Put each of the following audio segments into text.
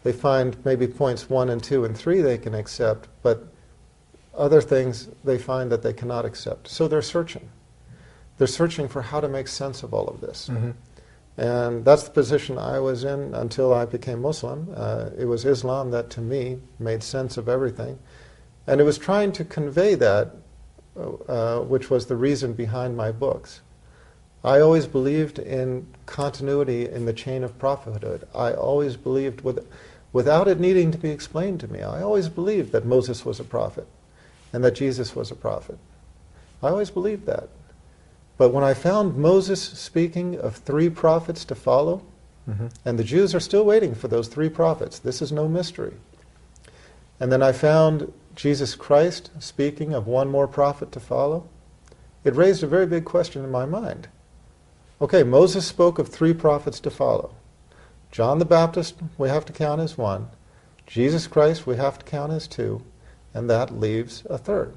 They find maybe points 1 and 2 and 3 they can accept, but other things they find that they cannot accept. So they're searching. They're searching for how to make sense of all of this. Mm-hmm. And that's the position I was in until I became Muslim. It was Islam that, to me, made sense of everything. And it was trying to convey that, which was the reason behind my books. I always believed in continuity in the chain of prophethood. I always believed, without it needing to be explained to me, I always believed that Moses was a prophet and that Jesus was a prophet. I always believed that. But when I found Moses speaking of 3 prophets to follow, Mm-hmm. and the Jews are still waiting for those 3 prophets, this is no mystery. And then I found Jesus Christ speaking of 1 more prophet to follow, it raised a very big question in my mind. Okay, Moses spoke of 3 prophets to follow. John the Baptist we have to count as 1. Jesus Christ we have to count as 2. And that leaves a 3rd.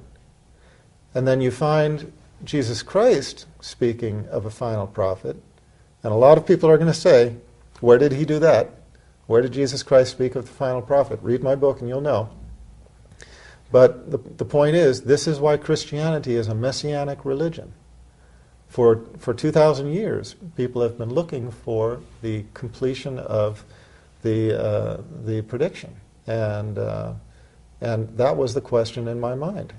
And then you find Jesus Christ speaking of a final prophet. And a lot of people are going to say, where did he do that? Where did Jesus Christ speak of the final prophet? Read my book and you'll know. But the point is, this is why Christianity is a messianic religion. For 2,000 years, people have been looking for the completion of the prediction. And that was the question in my mind.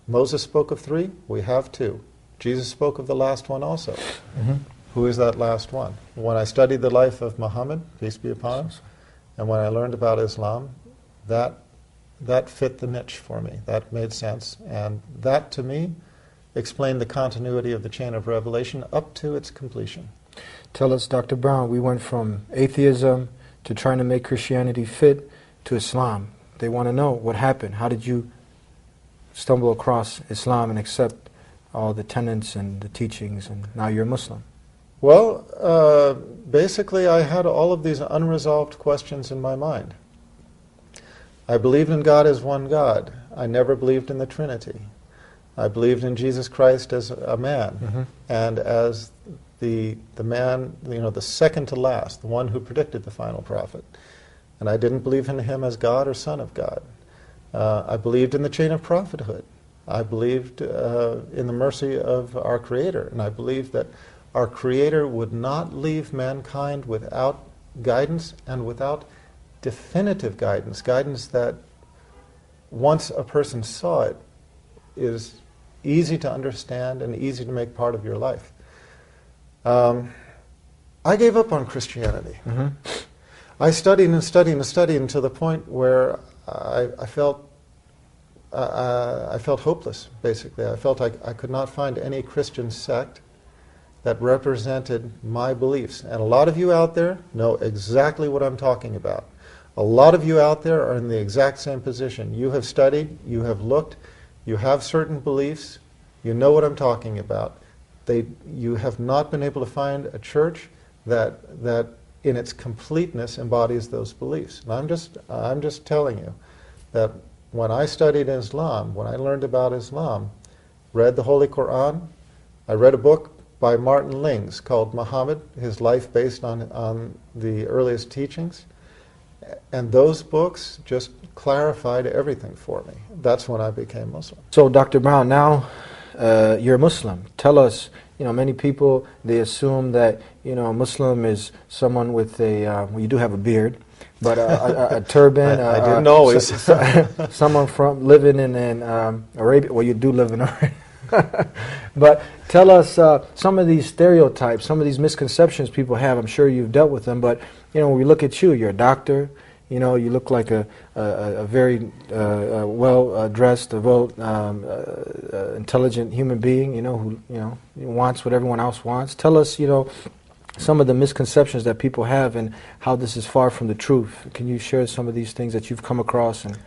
Moses spoke of 3, we have 2. Jesus spoke of the last one also. Mm-hmm. Who is that last one? When I studied the life of Muhammad, peace be upon him, and when I learned about Islam, that fit the niche for me. That made sense. And that, to me, explained the continuity of the chain of revelation up to its completion. Tell us, Dr. Brown, we went from atheism to trying to make Christianity fit to Islam. They want to know what happened. How did you stumble across Islam and accept all the tenets and the teachings, and now you're a Muslim? Well, basically I had all of these unresolved questions in my mind. I believed in God as one God. I never believed in the Trinity. I believed in Jesus Christ as a man, Mm-hmm. and as the man, the second to last, the one who predicted the final prophet. And I didn't believe in him as God or Son of God. I believed in the chain of prophethood. I believed in the mercy of our Creator, and I believed that our Creator would not leave mankind without guidance and without definitive guidance, guidance that once a person saw it is easy to understand and easy to make part of your life. I gave up on Christianity. Mm-hmm. I studied and studied and studied until the point where I felt hopeless, basically. I felt I could not find any Christian sect that represented my beliefs. And a lot of you out there know exactly what I'm talking about. A lot of you out there are in the exact same position. You have studied, you have looked, you have certain beliefs, you know what I'm talking about. You have not been able to find a church that in its completeness embodies those beliefs. And I'm just telling you that when I studied Islam, when I learned about Islam, read the Holy Quran, I read a book by Martin Lings called Muhammad, his life based on the earliest teachings. And those books just clarified everything for me. That's when I became Muslim. So, Dr. Brown, now you're a Muslim. Tell us, many people, they assume that, a Muslim is someone with well, you do have a beard, but a turban. I didn't always. Someone living in Arabia. Well, you do live in Arabia. But tell us some of these stereotypes, some of these misconceptions people have. I'm sure you've dealt with them, but when we look at you, you're a doctor. You look like a very well-dressed, intelligent human being. Who wants what everyone else wants. Tell us, some of the misconceptions that people have and how this is far from the truth. Can you share some of these things that you've come across? And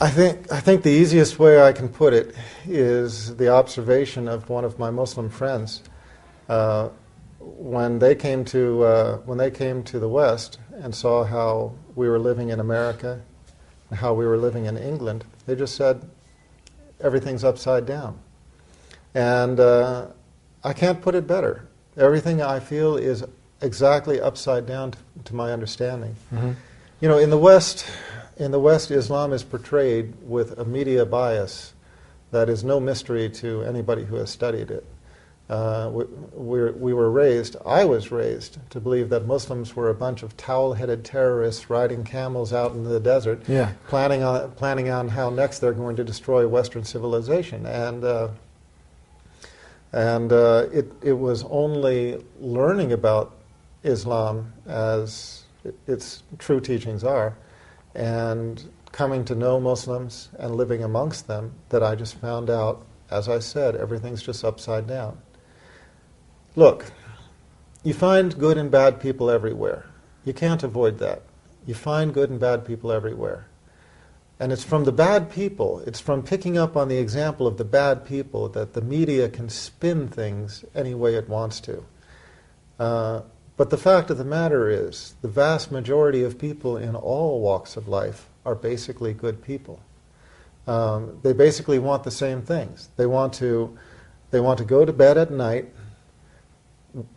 I think the easiest way I can put it is the observation of one of my Muslim friends. When they came to the West and saw how we were living in America and how we were living in England, they just said everything's upside down. And I can't put it better. Everything I feel is exactly upside down to my understanding. Mm-hmm. You know, in the West, Islam is portrayed with a media bias that is no mystery to anybody who has studied it. I was raised to believe that Muslims were a bunch of towel-headed terrorists riding camels out in the desert, Yeah. planning on how next they're going to destroy Western civilization. And it was only learning about Islam as its true teachings are, and coming to know Muslims and living amongst them, that I just found out, as I said, everything's just upside down. Look, you find good and bad people everywhere. You can't avoid that. You find good and bad people everywhere. And it's from the bad people, it's from picking up on the example of the bad people that the media can spin things any way it wants to. But the fact of the matter is, the vast majority of people in all walks of life are basically good people. They basically want the same things. They want to go to bed at night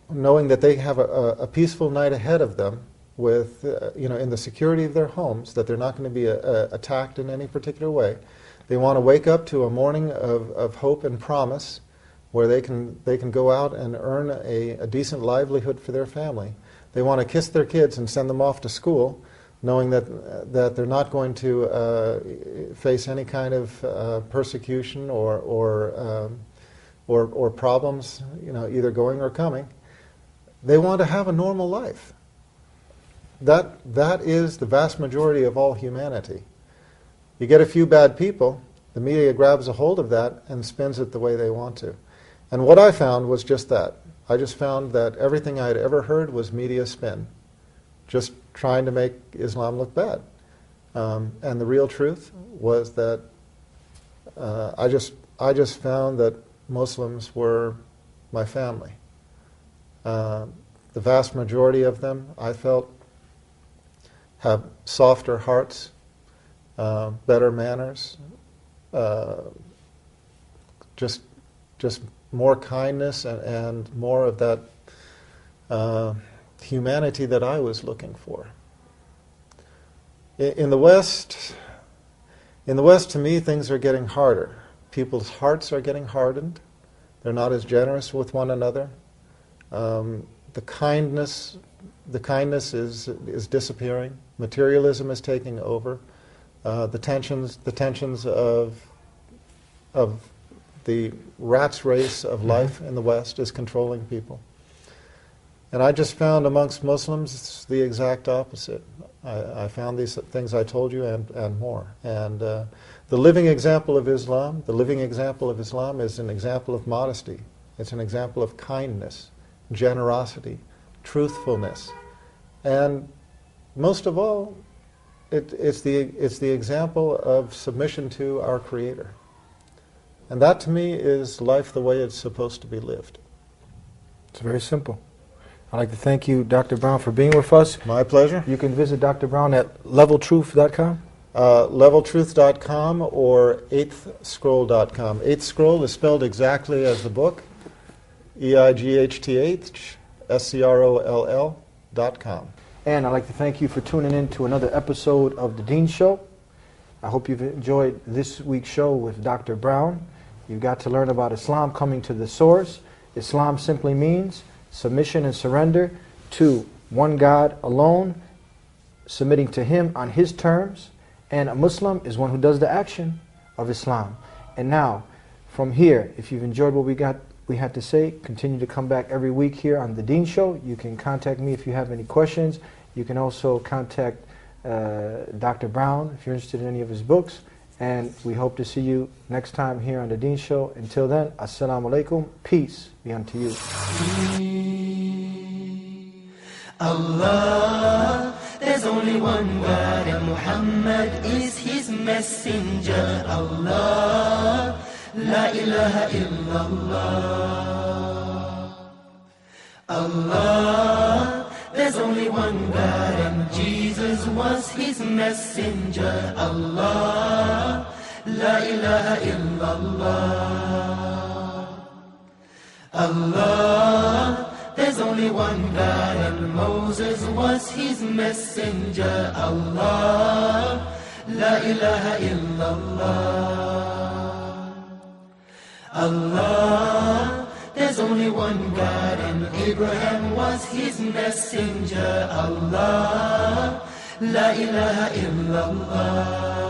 knowing that they have a peaceful night ahead of them with, in the security of their homes, that they're not going to be attacked in any particular way. They want to wake up to a morning of hope and promise where they can go out and earn a decent livelihood for their family. They want to kiss their kids and send them off to school, knowing that they're not going to face any kind of persecution or problems, either going or coming. They want to have a normal life. That is the vast majority of all humanity. You get a few bad people, the media grabs a hold of that and spins it the way they want to. And what I found was just that. I just found that everything I had ever heard was media spin, just trying to make Islam look bad. And the real truth was that I just found that Muslims were my family. The vast majority of them, I felt, have softer hearts, better manners, just more kindness and more of that humanity that I was looking for. In the West, to me, things are getting harder. People's hearts are getting hardened. They're not as generous with one another. The kindness is disappearing. Materialism is taking over. The tensions of the rat's race of life in the West is controlling people. And I just found amongst Muslims the exact opposite. I found these things I told you and more. And the living example of Islam is an example of modesty. It's an example of kindness, generosity, truthfulness, and most of all, it's the example of submission to our Creator. And that, to me, is life the way it's supposed to be lived. It's very simple. I'd like to thank you, Dr. Brown, for being with us. My pleasure. You can visit Dr. Brown at leveltruth.com. Leveltruth.com or eighthscroll.com. Eighth Scroll is spelled exactly as the book, EIGHTHSCROLL.com. And I'd like to thank you for tuning in to another episode of The Dean Show. I hope you've enjoyed this week's show with Dr. Brown. You got to learn about Islam coming to the source. Islam simply means submission and surrender to one God alone, submitting to Him on His terms. And a Muslim is one who does the action of Islam. And now, from here, if you've enjoyed what we had to say, continue to come back every week here on The Dean Show. You can contact me if you have any questions. You can also contact Dr. Brown if you're interested in any of his books. And we hope to see you next time here on The Dean Show. Until then, Assalamu alaikum. Peace be unto you. Allah, there's only one God and Muhammad is His messenger. Allah, La ilaha illallah. Allah, there's only one God and Jesus was His messenger. Allah, La ilaha illallah. Allah, there's only one God, and Moses was his messenger. Allah, la ilaha illallah. Allah, there's only one God, and Abraham was his messenger. Allah, la ilaha illallah.